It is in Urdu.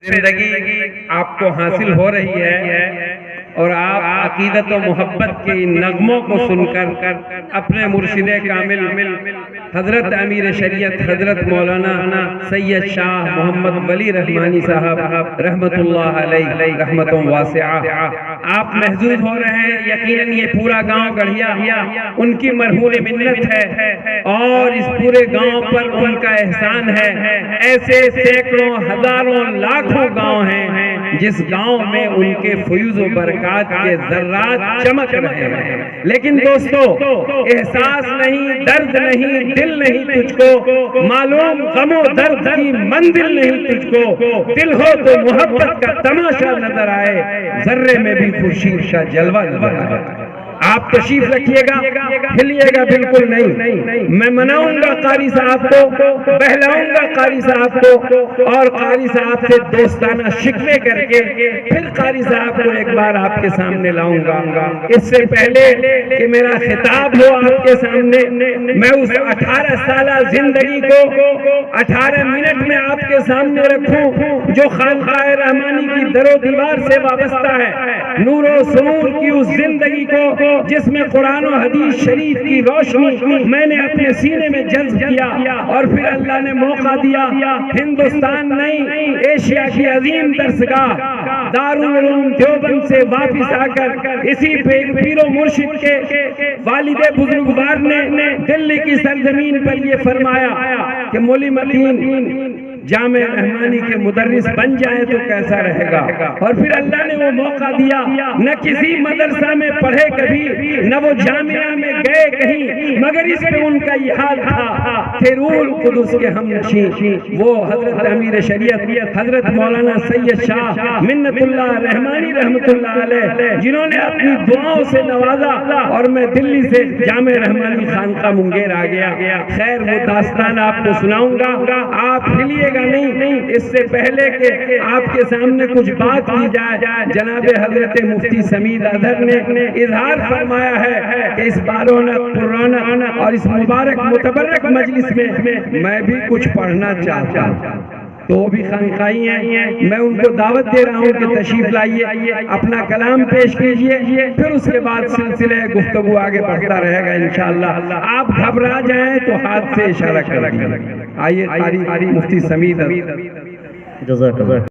زندگی آپ کو حاصل ہو رہی ہے اور آپ عقیدت و محبت کے ان نغموں کو سن کر اپنے مرشد کامل حضرت امیر شریعت حضرت مولانا سید شاہ محمد ولی رحمانی صاحب رحمت اللہ علیہ رحمت واسعہ آپ محظوظ ہو رہے ہیں۔ یقیناً یہ پورا گاؤں گڑھیا ان کی مرہون منت ہے اور اس پورے گاؤں پر ان کا احسان ہے۔ ایسے سینکڑوں ہزاروں لاکھوں گاؤں ہیں جس گاؤں میں ان کے فیوز و برکات کے ذرات چمک رہے ہیں، لیکن دوستو احساس نہیں، درد نہیں، دل نہیں تجھ کو معلوم، غم و درد کی منزل نہیں تجھ کو، دل ہو تو محبت کا تماشا نظر آئے، ذرے میں بھی خورشید کا جلوہ نظر آئے۔ آپ تشریف رکھیے گا، ہلیے گا بالکل نہیں، میں مناؤں گا قاری صاحب کو، بہلاؤں گا قاری صاحب کو، اور قاری صاحب سے دوستانہ شکوے کر کے پھر قاری صاحب کو ایک بار آپ کے سامنے لاؤں گا۔ اس سے پہلے کہ میرا خطاب ہو آپ کے سامنے، میں اس 18 سالہ زندگی کو 18 منٹ میں آپ کے سامنے رکھوں جو خانقاہ رحمانی کی در و دیوار سے وابستہ ہے، نور و سرور کی اس زندگی کو جس میں قرآن و حدیث شریف کی روشنی میں نے اپنے سینے میں جذب کیا، اور پھر اللہ نے موقع دیا ہندوستان نہیں ایشیا کی عظیم درسگاہ دارالعلوم دیوبند سے واپس آ کر اسی پیر و مرشد کے والد بزرگوار نے دلی کی سرزمین پر یہ فرمایا کہ مولی متین جامع رحمانی کے مدرس بن جائیں تو کیسا رہے گا، اور پھر اللہ نے وہ موقع دیا، نہ کسی مدرسہ میں پڑھے کبھی، نہ وہ جامعہ میں گئے کہیں، مگر اس پہ ان کا یہ حال تھا کہ روح القدس کے ہم نشین وہ حضرت امیر شریعت حضرت مولانا سید شاہ منت اللہ رحمانی رحمت اللہ علیہ، جنہوں نے اپنی دعاؤں سے نوازا، اور میں دلی سے جامع رحمانی خانقاہ منگیر آ گیا۔ خیر وہ داستان آپ کو سناؤں گا، آپ ہلیے گا نہیں۔ اس سے پہلے کہ آپ کے سامنے کچھ بات کی جائے، جناب حضرت مفتی سمید اظہر نے اظہار فرمایا ہے کہ اس بارونق پرونق اور اس مبارک متبرک مجلس میں بھی کچھ پڑھنا چاہتا ہوں، تو وہ بھی خانقاہی ہیں، میں ان کو دعوت دے رہا ہوں کہ تشریف لائیے، اپنا کلام پیش کیجئے، پھر اس کے بعد سلسلہ گفتگو آگے بڑھتا رہے گا انشاءاللہ۔ آپ گھبرا جائیں تو ہاتھ سے اشارہ کر دیجئے۔ آئیے قاری مفتی سمید۔ جزاک اللہ۔